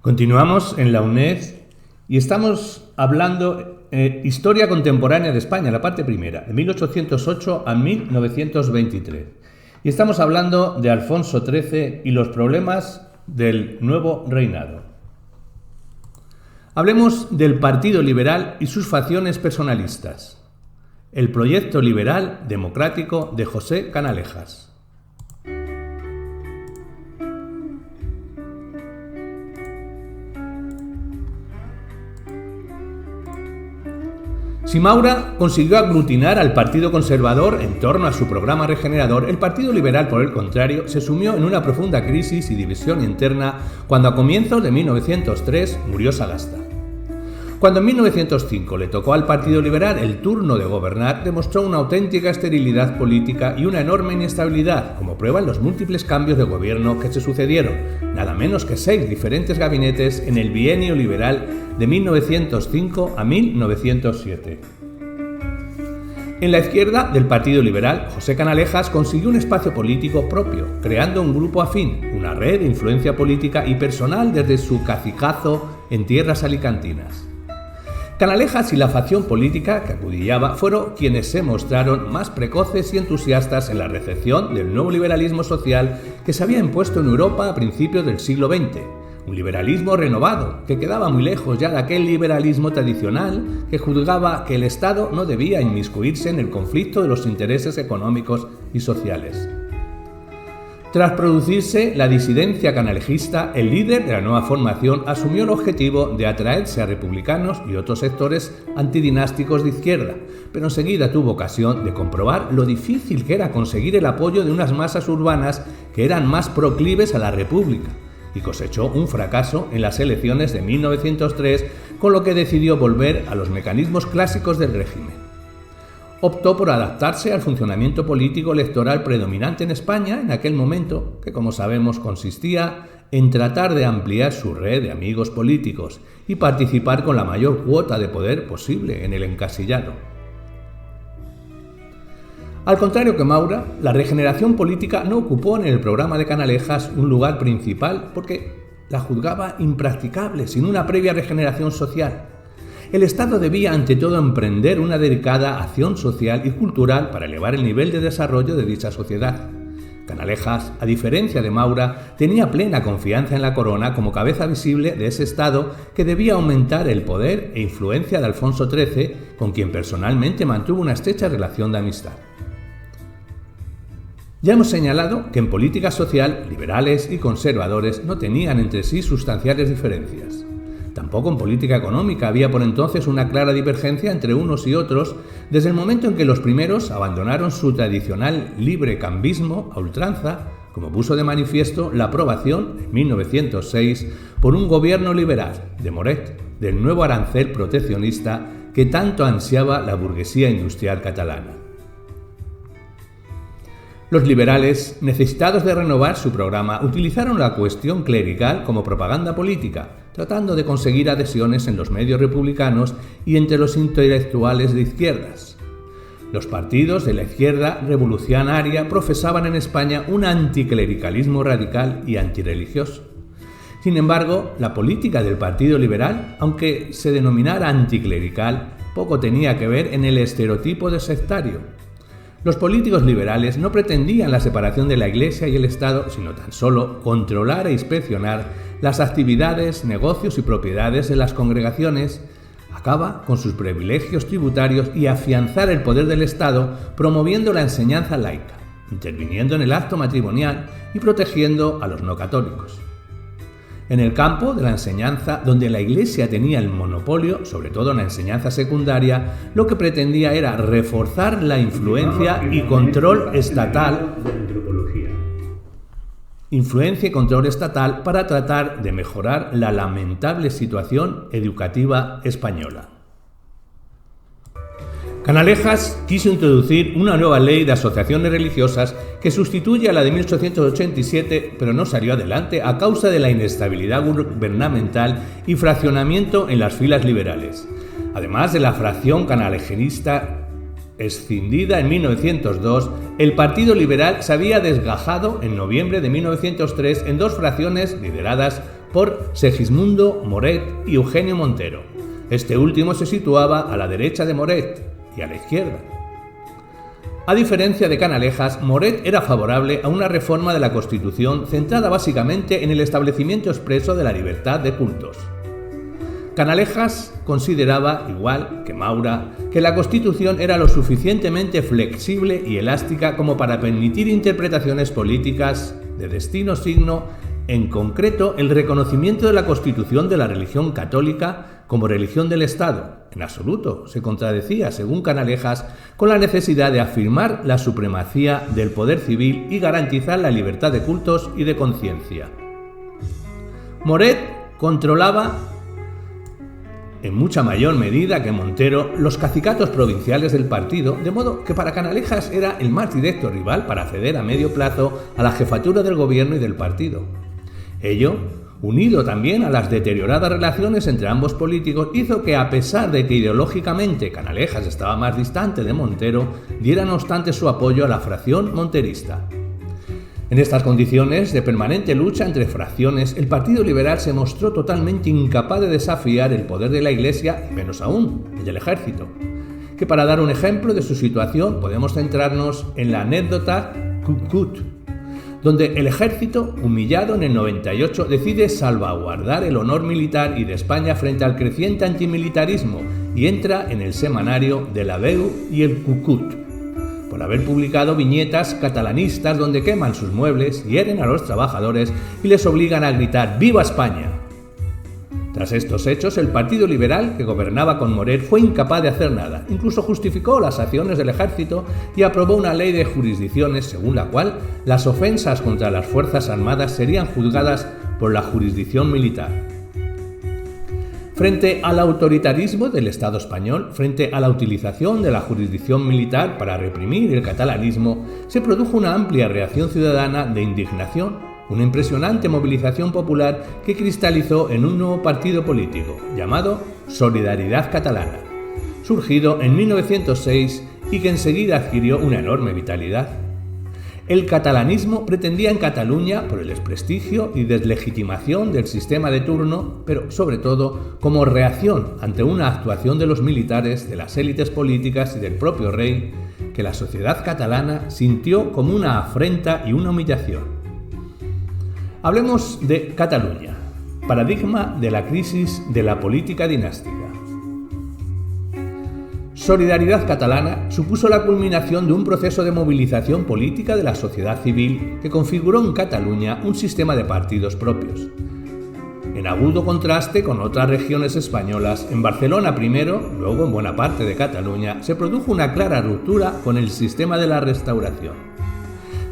Continuamos en la UNED y estamos hablando Historia contemporánea de España, la parte primera, de 1808 a 1923. Y estamos hablando de Alfonso XIII y los problemas del nuevo reinado. Hablemos del Partido Liberal y sus facciones personalistas. El proyecto liberal democrático de José Canalejas. Si Maura consiguió aglutinar al Partido Conservador en torno a su programa regenerador, el Partido Liberal, por el contrario, se sumió en una profunda crisis y división interna cuando a comienzos de 1903 murió Sagasta. Cuando en 1905 le tocó al Partido Liberal el turno de gobernar, demostró una auténtica esterilidad política y una enorme inestabilidad, como prueban los múltiples cambios de gobierno que se sucedieron, nada menos que 6 diferentes gabinetes en el bienio liberal de 1905 a 1907. En la izquierda del Partido Liberal, José Canalejas consiguió un espacio político propio, creando un grupo afín, una red de influencia política y personal desde su cacicazo en tierras alicantinas. Canalejas y la facción política que acudillaba fueron quienes se mostraron más precoces y entusiastas en la recepción del nuevo liberalismo social que se había impuesto en Europa a principios del siglo XX. Un liberalismo renovado, que quedaba muy lejos ya de aquel liberalismo tradicional que juzgaba que el Estado no debía inmiscuirse en el conflicto de los intereses económicos y sociales. Tras producirse la disidencia canalejista, el líder de la nueva formación asumió el objetivo de atraerse a republicanos y otros sectores antidinásticos de izquierda, pero enseguida tuvo ocasión de comprobar lo difícil que era conseguir el apoyo de unas masas urbanas que eran más proclives a la República, y cosechó un fracaso en las elecciones de 1903, con lo que decidió volver a los mecanismos clásicos del régimen. Optó por adaptarse al funcionamiento político electoral predominante en España en aquel momento, que como sabemos consistía en tratar de ampliar su red de amigos políticos y participar con la mayor cuota de poder posible en el encasillado. Al contrario que Maura, la regeneración política no ocupó en el programa de Canalejas un lugar principal porque la juzgaba impracticable sin una previa regeneración social. El Estado debía ante todo emprender una dedicada acción social y cultural para elevar el nivel de desarrollo de dicha sociedad. Canalejas, a diferencia de Maura, tenía plena confianza en la corona como cabeza visible de ese Estado que debía aumentar el poder e influencia de Alfonso XIII, con quien personalmente mantuvo una estrecha relación de amistad. Ya hemos señalado que en política social, liberales y conservadores no tenían entre sí sustanciales diferencias. Tampoco en política económica había por entonces una clara divergencia entre unos y otros, desde el momento en que los primeros abandonaron su tradicional libre cambismo a ultranza, como puso de manifiesto la aprobación en 1906 por un gobierno liberal de Moret del nuevo arancel proteccionista que tanto ansiaba la burguesía industrial catalana. Los liberales, necesitados de renovar su programa, utilizaron la cuestión clerical como propaganda política, tratando de conseguir adhesiones en los medios republicanos y entre los intelectuales de izquierdas. Los partidos de la izquierda revolucionaria profesaban en España un anticlericalismo radical y antirreligioso. Sin embargo, la política del Partido Liberal, aunque se denominara anticlerical, poco tenía que ver en el estereotipo de sectario. Los políticos liberales no pretendían la separación de la Iglesia y el Estado, sino tan solo controlar e inspeccionar las actividades, negocios y propiedades de las congregaciones, acabar con sus privilegios tributarios y afianzar el poder del Estado promoviendo la enseñanza laica, interviniendo en el acto matrimonial y protegiendo a los no católicos. En el campo de la enseñanza, donde la Iglesia tenía el monopolio, sobre todo en la enseñanza secundaria, lo que pretendía era reforzar la influencia y control estatal para tratar de mejorar la lamentable situación educativa española. Canalejas quiso introducir una nueva ley de asociaciones religiosas que sustituye a la de 1887, pero no salió adelante a causa de la inestabilidad gubernamental y fraccionamiento en las filas liberales. Además de la fracción canalejerista escindida en 1902, el Partido Liberal se había desgajado en noviembre de 1903 en 2 fracciones lideradas por Segismundo Moret y Eugenio Montero. Este último se situaba a la derecha de Moret y a la izquierda. A diferencia de Canalejas, Moret era favorable a una reforma de la Constitución centrada básicamente en el establecimiento expreso de la libertad de cultos. Canalejas consideraba, igual que Maura, que la Constitución era lo suficientemente flexible y elástica como para permitir interpretaciones políticas de destino signo, en concreto el reconocimiento de la Constitución de la religión católica como religión del Estado. En absoluto se contradecía, según Canalejas, con la necesidad de afirmar la supremacía del poder civil y garantizar la libertad de cultos y de conciencia. Moret controlaba en mucha mayor medida que Montero los cacicatos provinciales del partido, de modo que para Canalejas era el más directo rival para acceder a medio plazo a la jefatura del gobierno y del partido. Ello, unido también a las deterioradas relaciones entre ambos políticos, hizo que, a pesar de que ideológicamente Canalejas estaba más distante de Montero, diera no obstante su apoyo a la fracción monterista. En estas condiciones de permanente lucha entre fracciones, el Partido Liberal se mostró totalmente incapaz de desafiar el poder de la Iglesia, y menos aún, el del ejército. Que para dar un ejemplo de su situación podemos centrarnos en la anécdota Cucut, donde el ejército, humillado en el 98, decide salvaguardar el honor militar y de España frente al creciente antimilitarismo y entra en el semanario de la Veu y el Cucut, por haber publicado viñetas catalanistas donde queman sus muebles, hieren a los trabajadores y les obligan a gritar ¡Viva España! Tras estos hechos, el Partido Liberal, que gobernaba con Moret, fue incapaz de hacer nada. Incluso justificó las acciones del ejército y aprobó una ley de jurisdicciones según la cual las ofensas contra las Fuerzas Armadas serían juzgadas por la jurisdicción militar. Frente al autoritarismo del Estado español, frente a la utilización de la jurisdicción militar para reprimir el catalanismo, se produjo una amplia reacción ciudadana de indignación, una impresionante movilización popular que cristalizó en un nuevo partido político, llamado Solidaridad Catalana, surgido en 1906 y que enseguida adquirió una enorme vitalidad. El catalanismo pretendía en Cataluña por el desprestigio y deslegitimación del sistema de turno, pero sobre todo como reacción ante una actuación de los militares, de las élites políticas y del propio rey, que la sociedad catalana sintió como una afrenta y una humillación. Hablemos de Cataluña, paradigma de la crisis de la política dinástica. Solidaridad Catalana supuso la culminación de un proceso de movilización política de la sociedad civil que configuró en Cataluña un sistema de partidos propios. En agudo contraste con otras regiones españolas, en Barcelona primero, luego en buena parte de Cataluña, se produjo una clara ruptura con el sistema de la Restauración.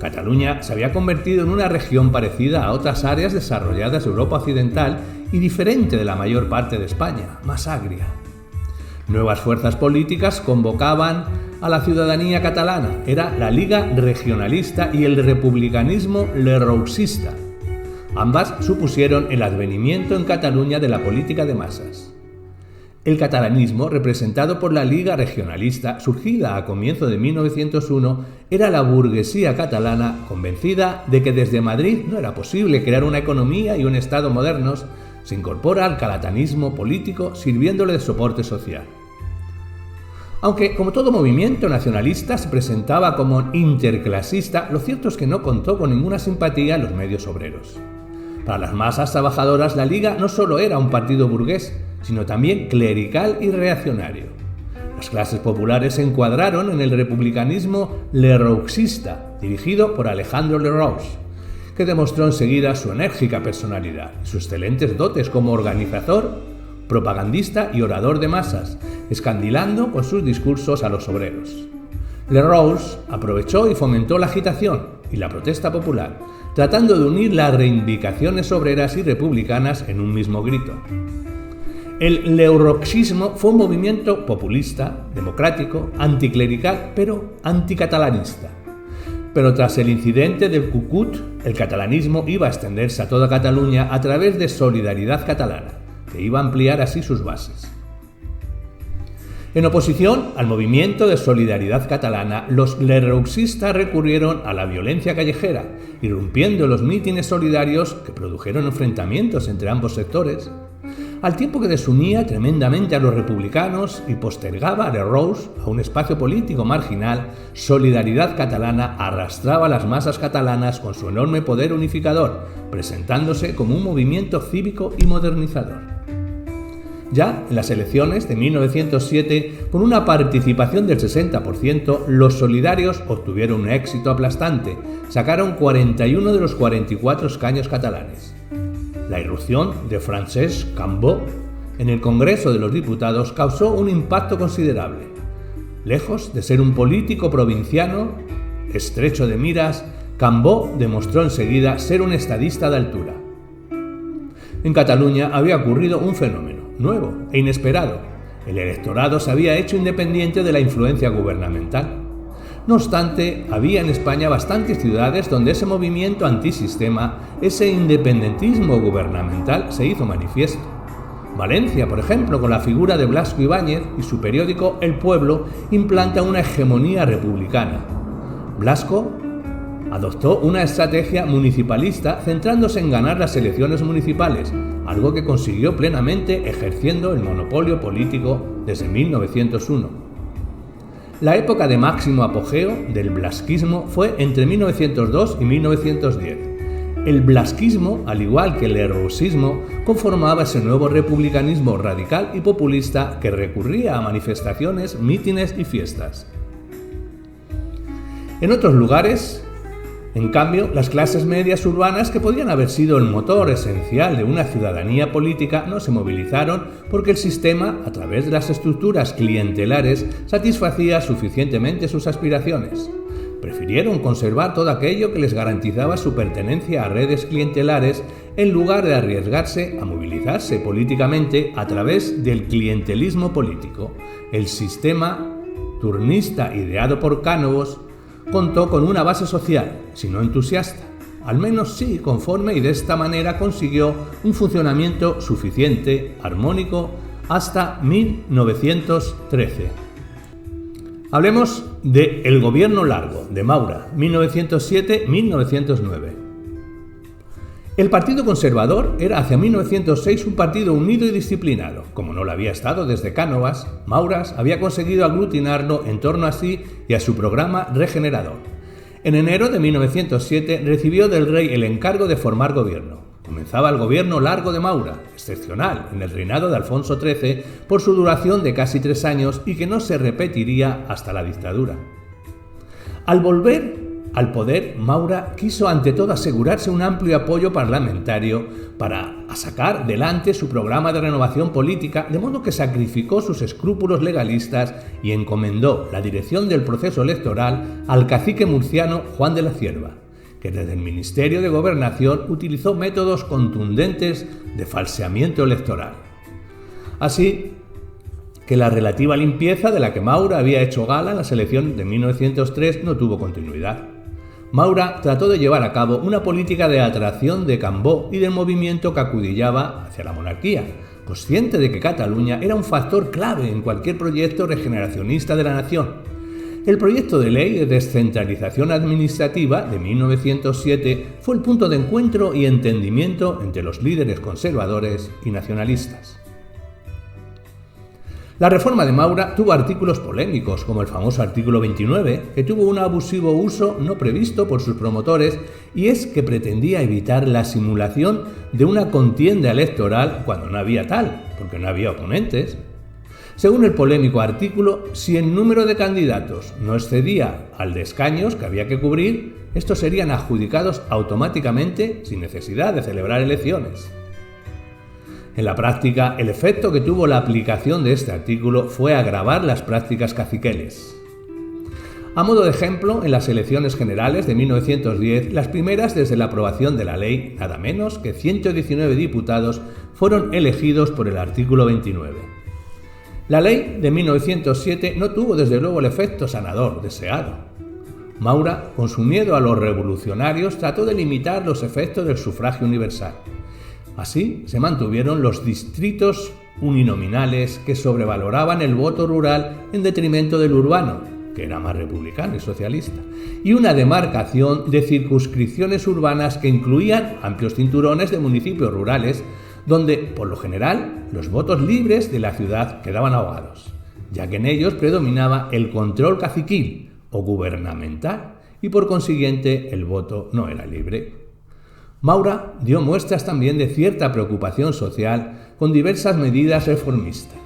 Cataluña se había convertido en una región parecida a otras áreas desarrolladas de Europa Occidental y diferente de la mayor parte de España, más agria. Nuevas fuerzas políticas convocaban a la ciudadanía catalana. Era la Liga Regionalista y el republicanismo lerrouxista. Ambas supusieron el advenimiento en Cataluña de la política de masas. El catalanismo, representado por la Liga Regionalista, surgida a comienzo de 1901, era la burguesía catalana convencida de que desde Madrid no era posible crear una economía y un Estado modernos. Se incorpora al catalanismo político sirviéndole de soporte social. Aunque, como todo movimiento nacionalista, se presentaba como interclasista, lo cierto es que no contó con ninguna simpatía en los medios obreros. Para las masas trabajadoras, la Liga no solo era un partido burgués, sino también clerical y reaccionario. Las clases populares se encuadraron en el republicanismo lerrouxista, dirigido por Alejandro Lerroux, que demostró enseguida su enérgica personalidad y sus excelentes dotes como organizador, propagandista y orador de masas, escandilando con sus discursos a los obreros. Lerroux aprovechó y fomentó la agitación y la protesta popular, tratando de unir las reivindicaciones obreras y republicanas en un mismo grito. El lerrouxismo fue un movimiento populista, democrático, anticlerical, pero anticatalanista. Pero tras el incidente del Cucut, el catalanismo iba a extenderse a toda Cataluña a través de Solidaridad Catalana, que iba a ampliar así sus bases. En oposición al movimiento de solidaridad catalana, los lerrouxistas recurrieron a la violencia callejera, irrumpiendo los mítines solidarios que produjeron enfrentamientos entre ambos sectores, al tiempo que desunía tremendamente a los republicanos y postergaba a Lerroux a un espacio político marginal. Solidaridad Catalana arrastraba a las masas catalanas con su enorme poder unificador, presentándose como un movimiento cívico y modernizador. Ya en las elecciones de 1907, con una participación del 60%, los solidarios obtuvieron un éxito aplastante, sacaron 41 de los 44 escaños catalanes. La irrupción de Francesc Cambó en el Congreso de los Diputados causó un impacto considerable. Lejos de ser un político provinciano, estrecho de miras, Cambó demostró enseguida ser un estadista de altura. En Cataluña había ocurrido un fenómeno nuevo e inesperado. El electorado se había hecho independiente de la influencia gubernamental. No obstante, había en España bastantes ciudades donde ese movimiento antisistema, ese independentismo gubernamental se hizo manifiesto. Valencia, por ejemplo, con la figura de Blasco Ibáñez y su periódico El Pueblo, implanta una hegemonía republicana. Blasco adoptó una estrategia municipalista centrándose en ganar las elecciones municipales, algo que consiguió plenamente ejerciendo el monopolio político desde 1901. La época de máximo apogeo del blasquismo fue entre 1902 y 1910. El blasquismo, al igual que el lerrouxismo, conformaba ese nuevo republicanismo radical y populista que recurría a manifestaciones, mítines y fiestas. En otros lugares, en cambio, las clases medias urbanas, que podían haber sido el motor esencial de una ciudadanía política, no se movilizaron porque el sistema, a través de las estructuras clientelares, satisfacía suficientemente sus aspiraciones. Prefirieron conservar todo aquello que les garantizaba su pertenencia a redes clientelares en lugar de arriesgarse a movilizarse políticamente a través del clientelismo político. El sistema turnista ideado por Cánovas contó con una base social, si no entusiasta, al menos sí conforme, y de esta manera consiguió un funcionamiento suficiente, armónico, hasta 1913. Hablemos de El Gobierno Largo, de Maura, 1907-1909. El Partido Conservador era hacia 1906 un partido unido y disciplinado. Como no lo había estado desde Cánovas, Maura había conseguido aglutinarlo en torno a sí y a su programa regenerador. En enero de 1907 recibió del rey el encargo de formar gobierno. Comenzaba el Gobierno Largo de Maura, excepcional en el reinado de Alfonso XIII por su duración de casi 3 años y que no se repetiría hasta la dictadura. Al volver al poder, Maura quiso ante todo asegurarse un amplio apoyo parlamentario para sacar adelante su programa de renovación política, de modo que sacrificó sus escrúpulos legalistas y encomendó la dirección del proceso electoral al cacique murciano Juan de la Cierva, que desde el Ministerio de Gobernación utilizó métodos contundentes de falseamiento electoral. Así que la relativa limpieza de la que Maura había hecho gala en la elección de 1903 no tuvo continuidad. Maura trató de llevar a cabo una política de atracción de Cambó y del movimiento que acudillaba hacia la monarquía, consciente de que Cataluña era un factor clave en cualquier proyecto regeneracionista de la nación. El proyecto de ley de descentralización administrativa de 1907 fue el punto de encuentro y entendimiento entre los líderes conservadores y nacionalistas. La reforma de Maura tuvo artículos polémicos, como el famoso artículo 29, que tuvo un abusivo uso no previsto por sus promotores, y es que pretendía evitar la simulación de una contienda electoral cuando no había tal, porque no había oponentes. Según el polémico artículo, si el número de candidatos no excedía al de escaños que había que cubrir, estos serían adjudicados automáticamente sin necesidad de celebrar elecciones. En la práctica, el efecto que tuvo la aplicación de este artículo fue agravar las prácticas caciqueles. A modo de ejemplo, en las elecciones generales de 1910, las primeras desde la aprobación de la ley, nada menos que 119 diputados fueron elegidos por el artículo 29. La ley de 1907 no tuvo desde luego el efecto sanador deseado. Maura, con su miedo a los revolucionarios, trató de limitar los efectos del sufragio universal. Así se mantuvieron los distritos uninominales que sobrevaloraban el voto rural en detrimento del urbano, que era más republicano y socialista, y una demarcación de circunscripciones urbanas que incluían amplios cinturones de municipios rurales, donde, por lo general, los votos libres de la ciudad quedaban ahogados, ya que en ellos predominaba el control caciquil o gubernamental, y por consiguiente el voto no era libre. Maura dio muestras también de cierta preocupación social con diversas medidas reformistas.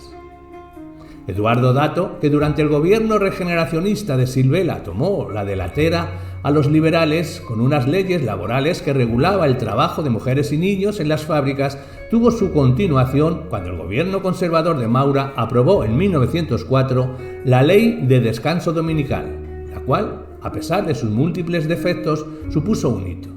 Eduardo Dato, que durante el gobierno regeneracionista de Silvela tomó la delantera a los liberales con unas leyes laborales que regulaba el trabajo de mujeres y niños en las fábricas, tuvo su continuación cuando el gobierno conservador de Maura aprobó en 1904 la Ley de Descanso Dominical, la cual, a pesar de sus múltiples defectos, supuso un hito.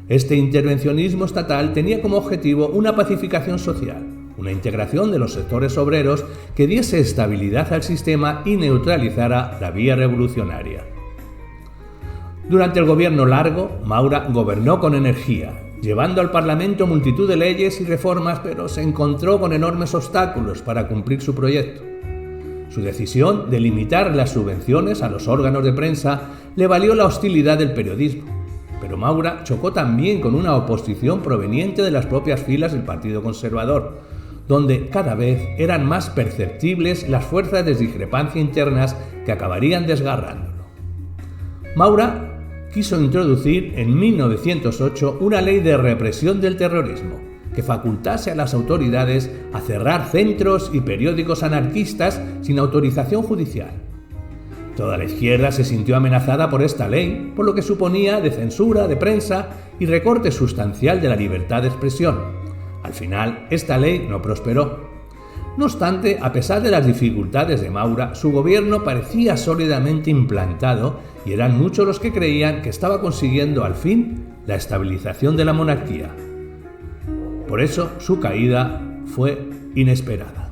Este intervencionismo estatal tenía como objetivo una pacificación social, una integración de los sectores obreros que diese estabilidad al sistema y neutralizara la vía revolucionaria. Durante el gobierno largo, Maura gobernó con energía, llevando al Parlamento multitud de leyes y reformas, pero se encontró con enormes obstáculos para cumplir su proyecto. Su decisión de limitar las subvenciones a los órganos de prensa le valió la hostilidad del periodismo, pero Maura chocó también con una oposición proveniente de las propias filas del Partido Conservador, donde cada vez eran más perceptibles las fuerzas de discrepancia internas que acabarían desgarrándolo. Maura quiso introducir en 1908 una ley de represión del terrorismo que facultase a las autoridades a cerrar centros y periódicos anarquistas sin autorización judicial. Toda la izquierda se sintió amenazada por esta ley, por lo que suponía de censura de prensa y recorte sustancial de la libertad de expresión. Al final, esta ley no prosperó. No obstante, a pesar de las dificultades de Maura, su gobierno parecía sólidamente implantado y eran muchos los que creían que estaba consiguiendo al fin la estabilización de la monarquía. Por eso, su caída fue inesperada.